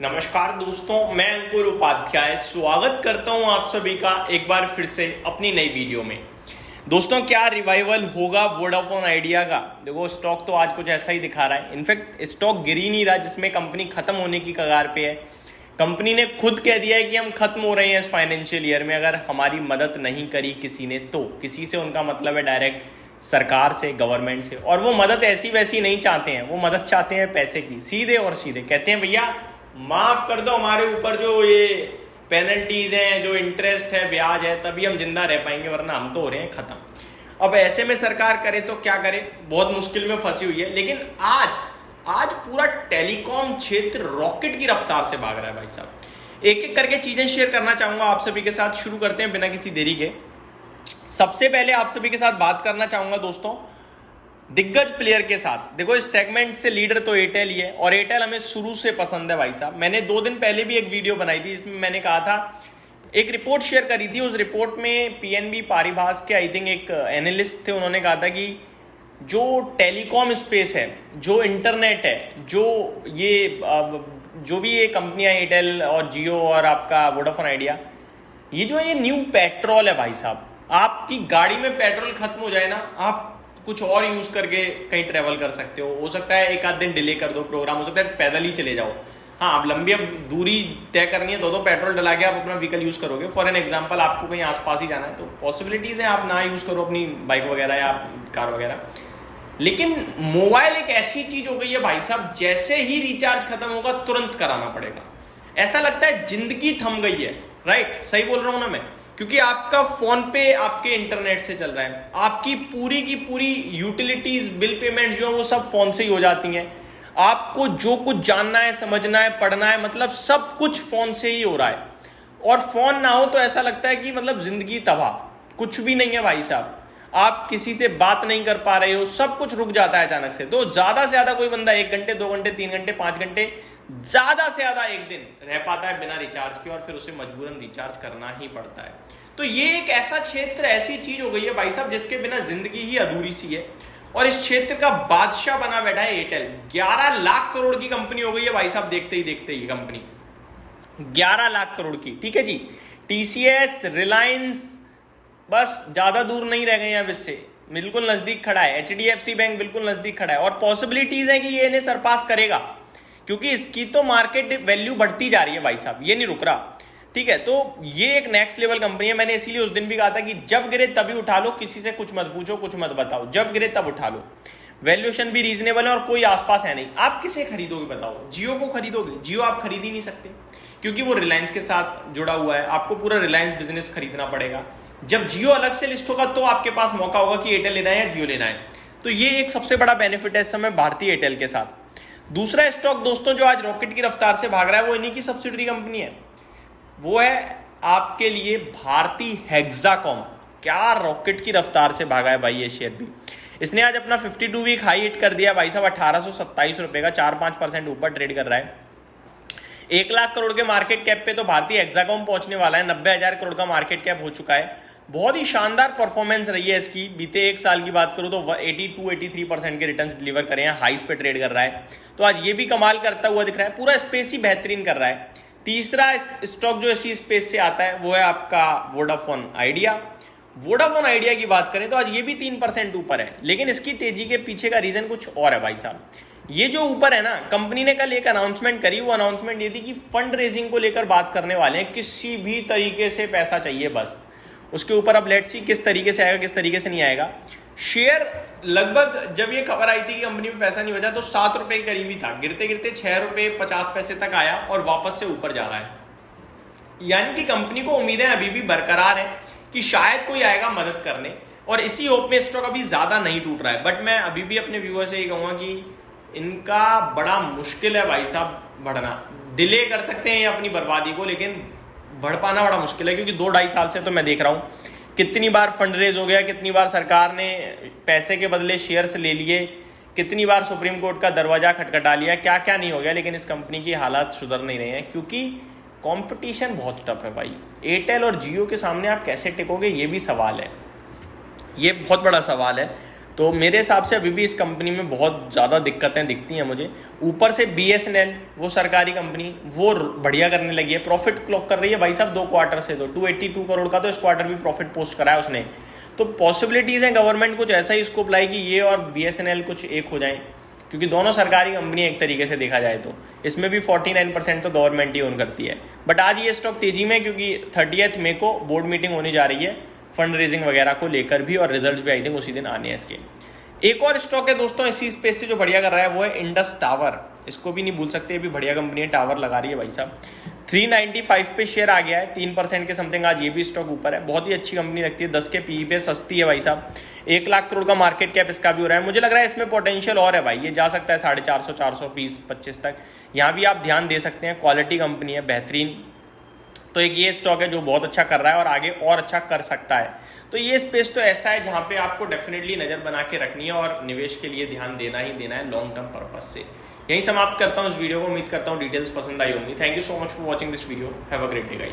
नमस्कार दोस्तों, मैं अंकुर उपाध्याय स्वागत करता हूं आप सभी का एक बार फिर से अपनी नई वीडियो में। दोस्तों, क्या रिवाइवल होगा वोडाफोन आइडिया का? देखो, स्टॉक तो आज कुछ ऐसा ही दिखा रहा है। इनफैक्ट स्टॉक गिर ही नहीं रहा, जिसमें कंपनी खत्म होने की कगार पे है। कंपनी ने खुद कह दिया है कि हम खत्म हो रहे हैं इस फाइनेंशियल ईयर में, अगर हमारी मदद नहीं करी किसी ने तो। किसी से उनका मतलब है डायरेक्ट सरकार से, गवर्नमेंट से। और वो मदद ऐसी वैसी नहीं चाहते हैं, वो मदद चाहते हैं पैसे की, सीधे और सीधे। कहते हैं भैया माफ कर दो हमारे ऊपर जो ये पेनल्टीज हैं, जो इंटरेस्ट है, ब्याज है, तभी हम जिंदा रह पाएंगे, वरना हम तो हो रहे हैं खत्म। अब ऐसे में सरकार करे तो क्या करे, बहुत मुश्किल में फंसी हुई है। लेकिन आज पूरा टेलीकॉम क्षेत्र रॉकेट की रफ्तार से भाग रहा है भाई साहब। एक एक करके चीजें शेयर करना चाहूंगा आप सभी के साथ। शुरू करते हैं बिना किसी देरी के। सबसे पहले आप सभी के साथ बात करना चाहूंगा दोस्तों दिग्गज प्लेयर के साथ। देखो, इस सेगमेंट से लीडर तो एयरटेल ही है, और एयरटेल हमें शुरू से पसंद है भाई साहब। मैंने 2 दिन पहले भी एक वीडियो बनाई थी, जिसमें मैंने कहा था, एक रिपोर्ट शेयर करी थी। उस रिपोर्ट में पीएनबी पारिभाष के आई थिंक एक एनालिस्ट थे, उन्होंने कहा था कि जो टेलीकॉम स्पेस है, जो इंटरनेट है, जो भी ये कंपनियां एयरटेल और जियो और आपका वोडाफोन आइडिया, ये जो है ये न्यू पेट्रोल है भाई साहब। आपकी गाड़ी में पेट्रोल खत्म हो जाए ना, आप कुछ और यूज करके कहीं ट्रेवल कर सकते हो सकता है एक आध दिन डिले कर दो प्रोग्राम, हो सकता है पैदल ही चले जाओ। हाँ, अब लंबी दूरी तय करनी है तो पेट्रोल डला के आप अपना व्हीकल यूज करोगे। फॉर एन एग्जांपल, आपको कहीं आसपास ही जाना है तो पॉसिबिलिटीज है आप ना यूज करो अपनी बाइक वगैरह या कार वगैरह। लेकिन मोबाइल एक ऐसी चीज हो गई है भाई साहब, जैसे ही रिचार्ज खत्म होगा तुरंत कराना पड़ेगा। ऐसा लगता है जिंदगी थम गई है। राइट, सही बोल रहा हूं ना मैं? क्योंकि आपका फोन पे आपके इंटरनेट से चल रहा है, आपकी पूरी की पूरी यूटिलिटीज, बिल पेमेंट जो है वो सब फोन से ही हो जाती हैं। आपको जो कुछ जानना है, समझना है, पढ़ना है, मतलब सब कुछ फोन से ही हो रहा है। और फोन ना हो तो ऐसा लगता है कि मतलब जिंदगी तबाह, कुछ भी नहीं है भाई साहब। आप किसी से बात नहीं कर पा रहे हो, सब कुछ रुक जाता है अचानक से। तो ज्यादा से ज्यादा कोई बंदा 1 घंटे, 2 घंटे, 3 घंटे, 5 घंटे, ज्यादा से ज्यादा 1 दिन रह पाता है बिना रिचार्ज के, और फिर उसे मजबूरन रिचार्ज करना ही पड़ता है। तो ये एक ऐसा क्षेत्र, ऐसी चीज हो गई है भाई साहब, जिसके बिना जिंदगी ही अधूरी सी है। और इस क्षेत्र का बादशाह बना बैठा है एयरटेल। 11 लाख करोड़ की कंपनी हो गई है भाई साहब, देखते ही देखते ही कंपनी 11 लाख करोड़ की। ठीक है जी। टीसीएस, रिलायंस बस ज्यादा दूर नहीं रह गए हैं अब इससे, बिल्कुल नजदीक खड़ा है। एचडीएफसी बैंक बिल्कुल नजदीक खड़ा है, और पॉसिबिलिटीज है कि ये इन्हें सरपास करेगा, क्योंकि इसकी तो मार्केट वैल्यू बढ़ती जा रही है भाई साहब, ये नहीं रुक रहा। ठीक है, तो ये एक नेक्स्ट लेवल कंपनी है। मैंने इसीलिए उस दिन भी कहा था कि जब गिरे तभी उठा लो, किसी से कुछ मत पूछो, कुछ मत बताओ, जब गिरे तब उठा लो। वैल्यूएशन भी रीजनेबल है और कोई आसपास है नहीं। आप किसे खरीदोगे बताओ? जियो को खरीदोगे? जियो आप खरीद ही नहीं सकते, क्योंकि वो रिलायंस के साथ जुड़ा हुआ है। आपको पूरा रिलायंस बिजनेस खरीदना पड़ेगा। जब जियो अलग से लिस्ट होगा तो आपके पास मौका होगा कि एयरटेल लेना है या जियो लेना है। तो ये एक सबसे बड़ा बेनिफिट है इस समय भारतीय एयरटेल के साथ। दूसरा स्टॉक दोस्तों जो आज रॉकेट की रफ्तार से भाग रहा है, वो इन्हीं की सब्सिडरी कंपनी है। वो है आपके लिए भारतीय हेक्साकॉम। क्या रॉकेट की रफ्तार से भागा है भाई ये शेयर भी। इसने आज अपना 52 वीक हाई हिट कर दिया भाई साहब, 1827 रुपए का, 4-5% ऊपर ट्रेड कर रहा है। 1 लाख करोड़ के मार्केट कैप पे तो भारतीय हेक्साकॉम पहुंचने वाला है। 90,000 करोड़ का मार्केट कैप हो चुका है। बहुत ही शानदार परफॉर्मेंस रही है इसकी। बीते 1 साल की बात करूं तो 82-83% के रिटर्न्स डिलीवर करे हैं, हाईस पे ट्रेड कर रहा है। तो आज ये भी कमाल करता हुआ दिख रहा है। पूरा स्पेस ही बेहतरीन कर रहा है। तीसरा स्टॉक जो इसी स्पेस से आता है वो है आपका वोडाफोन आइडिया। वोडाफोन आइडिया की बात करें तो आज ये भी 3% ऊपर है, लेकिन इसकी तेजी के पीछे का रीजन कुछ और है भाई साहब। ये जो ऊपर है ना, कंपनी ने कल एक अनाउंसमेंट करी। वो अनाउंसमेंट ये थी कि फंड रेजिंग को लेकर बात करने वाले हैं। किसी भी तरीके से पैसा चाहिए बस, उसके ऊपर अब लेट्स सी किस तरीके से आएगा, किस तरीके से नहीं आएगा। शेयर लगभग जब ये खबर आई थी कि कंपनी में पैसा नहीं बचा तो 7 रुपए के करीब ही था, गिरते गिरते 6 रुपए 50 पैसे तक आया और वापस से ऊपर जा रहा है। यानी कि कंपनी को उम्मीदें अभी भी बरकरार है कि शायद कोई आएगा मदद करने, और इसी होप में स्टॉक अभी ज्यादा नहीं टूट रहा है। बट मैं अभी भी अपने व्यूअर से ये कहूंगा कि इनका बड़ा मुश्किल है भाई साहब बढ़ना। डिले कर सकते हैं अपनी बर्बादी को, लेकिन बढ़ पाना बड़ा मुश्किल है, क्योंकि 2-2.5 साल से तो मैं देख रहा हूं कितनी बार फंड रेज हो गया, कितनी बार सरकार ने पैसे के बदले शेयर्स ले लिए, कितनी बार सुप्रीम कोर्ट का दरवाजा खटखटा लिया, क्या क्या नहीं हो गया, लेकिन इस कंपनी की हालात सुधर नहीं रहे हैं, क्योंकि कंपटीशन बहुत टफ है भाई। एयरटेल और जियो के सामने आप कैसे टिकोगे, ये भी सवाल है, ये बहुत बड़ा सवाल है। तो मेरे हिसाब से अभी भी इस कंपनी में बहुत ज़्यादा दिक्कतें दिखती हैं मुझे। ऊपर से BSNL, वो सरकारी कंपनी, वो बढ़िया करने लगी है, प्रॉफिट क्लॉक कर रही है भाई साहब 2 क्वार्टर से। तो 282 करोड़ का तो इस क्वार्टर भी प्रॉफिट पोस्ट करा है उसने। तो पॉसिबिलिटीज़ हैं गवर्नमेंट कुछ ऐसा ही स्कोप लाई कि ये और BSNL कुछ एक हो जाएं, क्योंकि दोनों सरकारी कंपनी एक तरीके से देखा जाए तो इसमें भी 49% तो गवर्नमेंट ही ओन करती है। बट आज ये स्टॉक तेजी में, क्योंकि 30 मई को बोर्ड मीटिंग होने जा रही है फंड रेजिंग वगैरह को लेकर भी, और रिजल्ट्स भी आई थिंक उसी दिन आने हैं इसके। एक और स्टॉक है दोस्तों इसी स्पेस से जो बढ़िया कर रहा है, वो है इंडस टावर। इसको भी नहीं भूल सकते, भी बढ़िया कंपनी है, टावर लगा रही है भाई साहब। 395 पे शेयर आ गया है, 3% के समथिंग आज ये भी स्टॉक ऊपर है। बहुत ही अच्छी कंपनी लगती है, 10 के PE पे सस्ती है भाई साहब। 1 लाख करोड़ का मार्केट कैप इसका भी हो रहा है। मुझे लग रहा है इसमें पोटेंशियल और है भाई, ये जा सकता है 450, 420-25 तक। यहाँ भी आप ध्यान दे सकते हैं, क्वालिटी कंपनी है, बेहतरीन। तो एक ये स्टॉक है जो बहुत अच्छा कर रहा है और आगे और अच्छा कर सकता है। तो ये स्पेस तो ऐसा है जहाँ पे आपको डेफिनेटली नज़र बना के रखनी है और निवेश के लिए ध्यान देना ही देना है लॉन्ग टर्म पर्पज से। यही समाप्त करता हूँ इस वीडियो को। उम्मीद करता हूँ डिटेल्स पसंद आई होंगी। Thank you so much for watching this video. Have a great day guys.